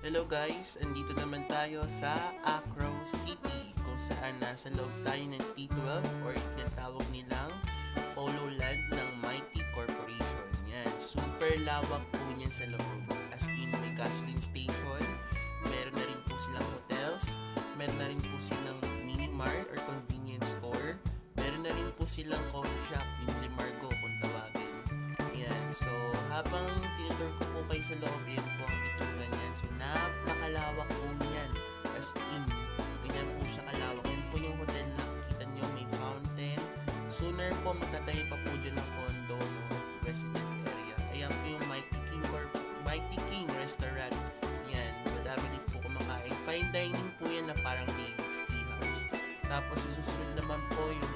Hello guys, andito naman tayo sa Acro City kung saan nasa loob tayo ng T12 or tinatawag nilang Polo Land ng Mighty Corporation. Yan, super lawak po niyan sa loob. As in, may gasoline station, meron na rin po silang hotels, meron na rin po silang mini-mart or convenience store, meron na rin po silang coffee shop, yung Limargo kung tawagin. Ayan, so habang tinutur ko po kayo sa loob, yan po ang itsura niyan. So napakalawak po niyan. As in, ganyan po siya kalawak. Yan po yung hotel na kita nyo, may fountain. Sooner po magtatayo pa po dyan ng condo, no, residence area. Ayan po yung Mighty King Restaurant. Yan, madami din po kumakain. Fine dining po yan na parang David's Tea House. Tapos susunod naman po yung